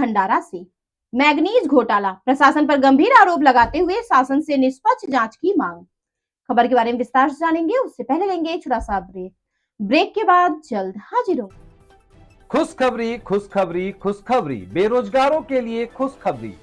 भंडारा से मैग्नीज घोटाला, प्रशासन पर गंभीर आरोप लगाते हुए शासन से निष्पक्ष जांच की मांग। खबर के बारे में विस्तार से जानेंगे, उससे पहले लेंगे छोटा सा ब्रेक। ब्रेक के बाद जल्द हाजिर होंगे। खुशखबरी खुशखबरी खुशखबरी, बेरोजगारों के लिए खुशखबरी।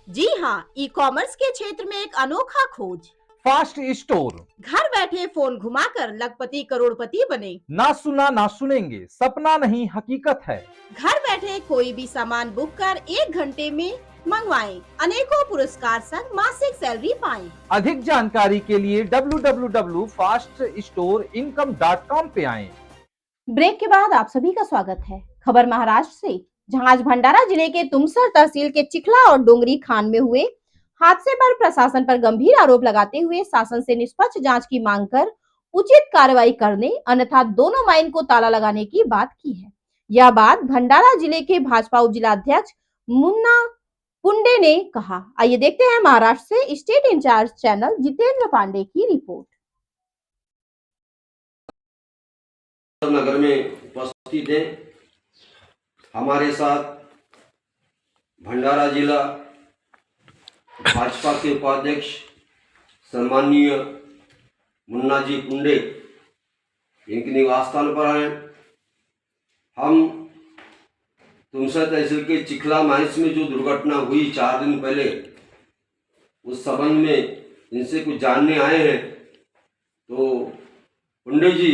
जी हाँ, ई कॉमर्स के क्षेत्र में एक अनोखा खोज, फास्ट स्टोर। घर बैठे फोन घुमाकर लखपति करोड़पति बने। ना सुना ना सुनेंगे, सपना नहीं हकीकत है। घर बैठे कोई भी सामान बुक कर 1 घंटे में मंगवाएं, अनेकों पुरस्कार संग मासिक सैलरी पाएं। अधिक जानकारी के लिए www.faststoreincome.com पे आएं। ब्रेक के बाद आप सभी का स्वागत है। खबर महाराष्ट्र से, जहां आज भंडारा जिले के तुमसर तहसील के चिखला और डोंगरी खान में हुए हादसे पर प्रशासन पर गंभीर आरोप लगाते हुए शासन से निष्पक्ष जांच की मांग कर उचित कार्रवाई करने, अन्यथा दोनों माइन को ताला लगाने की बात की है। यह बात भंडारा जिले के भाजपा उप जिलाध्यक्ष मुन्ना पुंडे ने कहा। आइए देखते हैं महाराष्ट्र से state in-charge channel Jitendra Pandey की रिपोर्ट। नगर में उपस्थित हैं। हमारे साथ भंडारा जिला भाजपा के उपाध्यक्ष सम्माननीय मुन्ना जी पुंडे इनके निवास स्थान पर हैं। हम तुमसर तहसील के चिखला माइंस में जो दुर्घटना हुई 4 दिन पहले, उस संबंध में इनसे कुछ जानने आए हैं। तो पुंडे जी,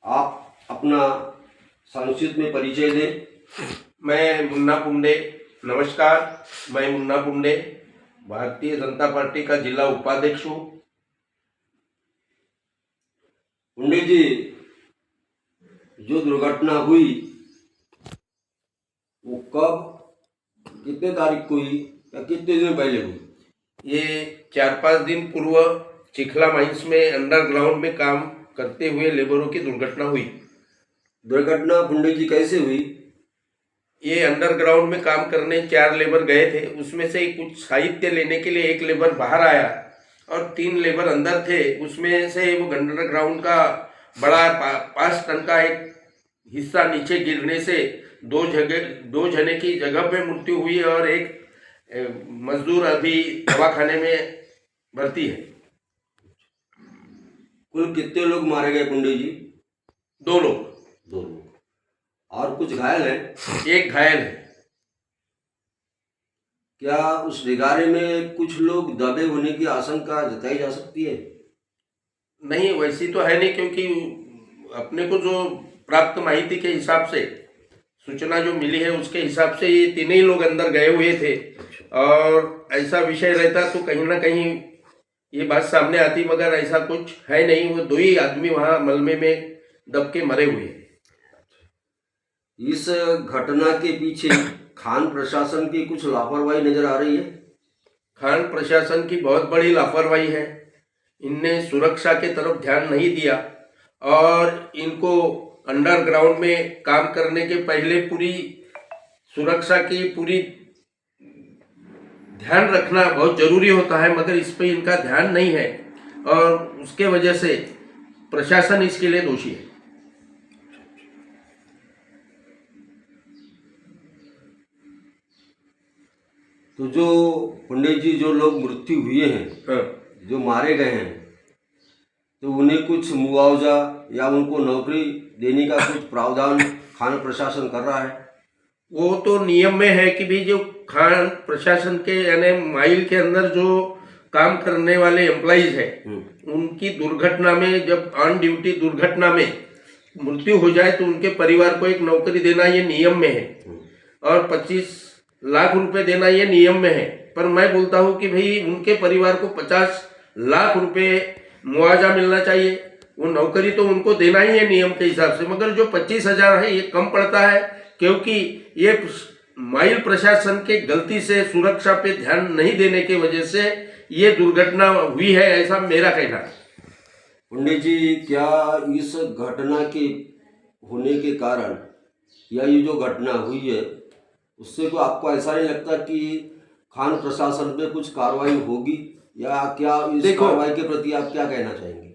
आप अपना संक्षिप्त में परिचय दें। मैं मुन्ना पुंडे, नमस्कार। मैं मुन्ना पुंडे, भारतीय जनता पार्टी का जिला उपाध्यक्ष हूँ। पुंडे जी, जो दुर्घटना हुई वो कब, कितने तारीख को हुई या कितने दिन पहले हुई? ये 4-5 दिन पूर्व चिखला माइंस में अंडरग्राउंड में काम करते हुए लेबरों की दुर्घटना हुई। दुर्घटना पुंडे जी कैसे हुई? ये अंडरग्राउंड में काम करने 4 लेबर गए थे। उसमें से कुछ साहित्य लेने के लिए 1 लेबर बाहर आया और 3 लेबर अंदर थे। उसमें से वो अंडरग्राउंड का बड़ा 5 टन का एक हिस्सा नीचे गिरने से 2 जने की जगह पे मृत्यु हुई और एक मजदूर अभी दवाखाने में भर्ती है। कुल कितने लोग मारे गए पुंडे जी? 2 लोग। 2 लोग। और कुछ घायल हैं? 1 घायल है। क्या उस ढिगारे में कुछ लोग दबे होने की आशंका जताई जा सकती है? नहीं, वैसी तो है नहीं, क्योंकि अपने को जो प्राप्त माहिती के हिसाब से, सूचना जो मिली है उसके हिसाब से ये 3 ही लोग अंदर गए हुए थे। और ऐसा विषय रहता तो कहीं ना कहीं ये बात सामने आती, मगर ऐसा कुछ है नहीं। वो 2 ही आदमी वहाँ मलबे में दब के मरे हुए हैं। इस घटना के पीछे खान प्रशासन की कुछ लापरवाही नजर आ रही है। खान प्रशासन की बहुत बड़ी लापरवाही है। इनने सुरक्षा के तरफ ध्यान नहीं दिया और इनको अंडरग्राउंड में काम करने के पहले पूरी सुरक्षा की पूरी ध्यान रखना बहुत जरूरी होता है, मगर इस पे इनका ध्यान नहीं है और उसके वजह से प्रशासन इसके लिए दोषी है। तो जो पुंडे जी, जो लोग मृत्यु हुए हैं, जो मारे गए हैं, तो उन्हें कुछ मुआवजा या उनको नौकरी देने का कुछ प्रावधान खान प्रशासन कर रहा है? वो तो नियम में है कि भी जो खान प्रशासन के यानी माइल के अंदर जो काम करने वाले एम्प्लॉइज है, उनकी दुर्घटना में, जब ऑन ड्यूटी दुर्घटना में मृत्यु हो जाए तो उनके परिवार को एक नौकरी देना ये नियम में है और 25 लाख रुपए देना ये नियम में है। पर मैं बोलता हूँ कि भाई उनके परिवार को 50 लाख रुपए मुआवजा मिलना चाहिए। वो नौकरी तो उनको देना ही है नियम के हिसाब से, मगर जो 25,000 है ये कम पड़ता है, क्योंकि ये माइल प्रशासन के गलती से सुरक्षा पे ध्यान नहीं देने की वजह से ये दुर्घटना हुई है, ऐसा मेरा कहना है। पुंडे जी, क्या इस घटना के होने के कारण या ये जो घटना हुई है उससे को आपको ऐसा नहीं लगता कि खान प्रशासन पे कुछ कार्रवाई होगी, या क्या इस कार्रवाई के प्रति आप क्या कहना चाहेंगे?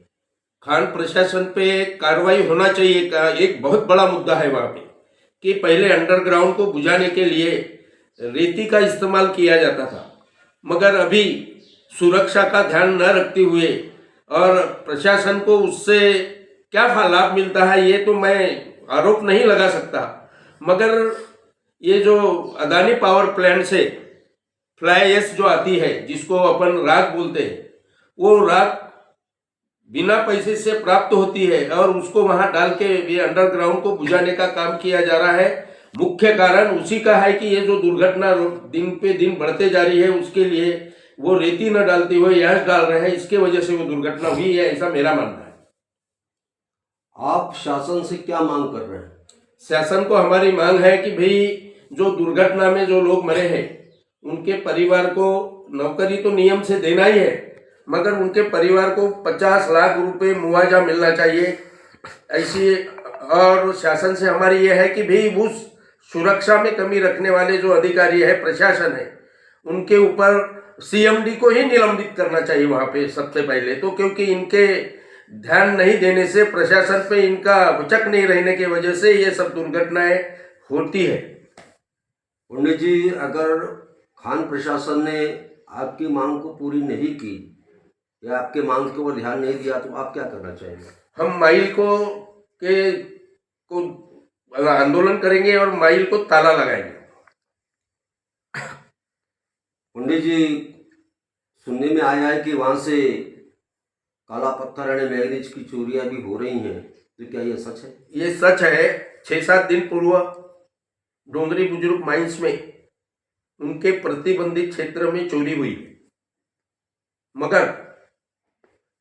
खान प्रशासन पे कार्रवाई होना चाहिए का एक बहुत बड़ा मुद्दा है वहाँ पे, कि पहले अंडरग्राउंड को बुझाने के लिए रेती का इस्तेमाल किया जाता था, मगर अभी सुरक्षा का ध्यान न रखते हुए और प्रशासन को उससे क्या लाभ मिलता है ये तो मैं आरोप नहीं लगा सकता, मगर ये जो अदानी पावर प्लांट से फ्लाई ऐश जो आती है जिसको अपन राख बोलते हैं, वो राख बिना पैसे से प्राप्त होती है और उसको वहां डाल के ये अंडरग्राउंड को बुझाने का काम किया जा रहा है। मुख्य कारण उसी का है कि ये जो दुर्घटना दिन पे दिन बढ़ते जा रही है उसके लिए वो रेती न डालते हुए ऐश डाल रहे हैं, इसके वजह से वो दुर्घटना हुई है, ऐसा मेरा मानना है। आप शासन से क्या मांग कर रहे हैं? शासन को हमारी मांग है कि भाई जो दुर्घटना में जो लोग मरे हैं उनके परिवार को नौकरी तो नियम से देना ही है, मगर उनके परिवार को 50 लाख रुपए मुआवजा मिलना चाहिए ऐसी। और शासन से हमारी ये है कि भाई उस सुरक्षा में कमी रखने वाले जो अधिकारी है, प्रशासन है, उनके ऊपर सीएमडी को ही निलंबित करना चाहिए वहां पे सबसे पहले तो, क्योंकि इनके ध्यान नहीं देने से, प्रशासन पे इनका वचक नहीं रहने की वजह से ये सब दुर्घटनाएं होती है। पंडित जी, अगर खान प्रशासन ने आपकी मांग को पूरी नहीं की या आपके मांग के ऊपर ध्यान नहीं दिया तो आप क्या करना चाहेंगे? हम माइल को आंदोलन करेंगे और माइल को ताला लगाएंगे। पंडित जी, सुनने में आया है कि वहां से काला पत्थर यानी मैग्नीज की चोरियां भी हो रही हैं, तो क्या ये सच है? ये सच है। 6-7 दिन पूर्व डोंगरी बुजुर्ग माइंस में उनके प्रतिबंधित क्षेत्र में चोरी हुई, मगर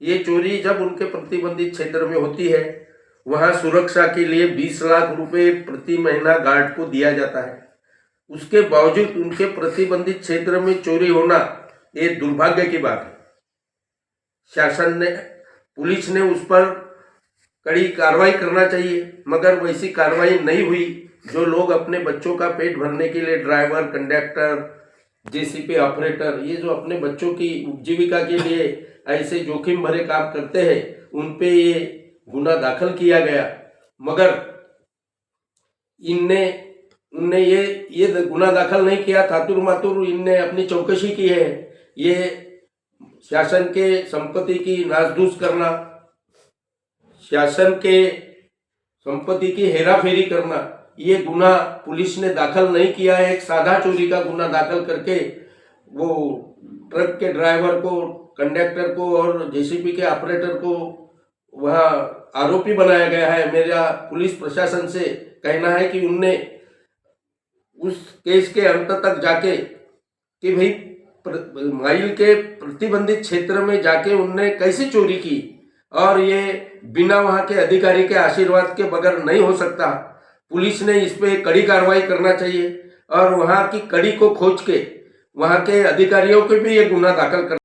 ये चोरी जब उनके प्रतिबंधित क्षेत्र में होती है वहां सुरक्षा के लिए 20 लाख रुपए प्रति महीना गार्ड को दिया जाता है, उसके बावजूद उनके प्रतिबंधित क्षेत्र में चोरी होना ये दुर्भाग्य की बात है। शासन ने, पुलिस ने उस पर कड़ी कार्रवाई करना चाहिए, मगर वैसी कार्रवाई नहीं हुई। जो लोग अपने बच्चों का पेट भरने के लिए ड्राइवर, कंडक्टर, जेसीबी ऑपरेटर, ये जो अपने बच्चों की उपजीविका के लिए ऐसे जोखिम भरे काम करते हैं, उन पे ये गुना दाखिल किया गया, मगर उनने ये गुना दाखिल नहीं किया, थातुर मातुर इनने अपनी चौकसी की है। ये शासन के संपत्ति की नासधूस करना, शासन के संपत्ति की हेराफेरी करना, ये गुना पुलिस ने दाखिल नहीं किया है। एक सादा चोरी का गुना दाखिल करके वो ट्रक के ड्राइवर को, कंडक्टर को और जेसीबी के ऑपरेटर को वहाँ आरोपी बनाया गया है। मेरा पुलिस प्रशासन से कहना है कि उनने उस केस के अंत तक जाके कि भाई माइल के प्रतिबंधित क्षेत्र में जाके उनने कैसे चोरी की, और ये बिना वहाँ के अधिकारी के आशीर्वाद के बगैर नहीं हो सकता। पुलिस ने इस पे कड़ी कार्रवाई करना चाहिए और वहाँ की कड़ी को खोज के वहाँ के अधिकारियों के भी ये गुना दाखिल कर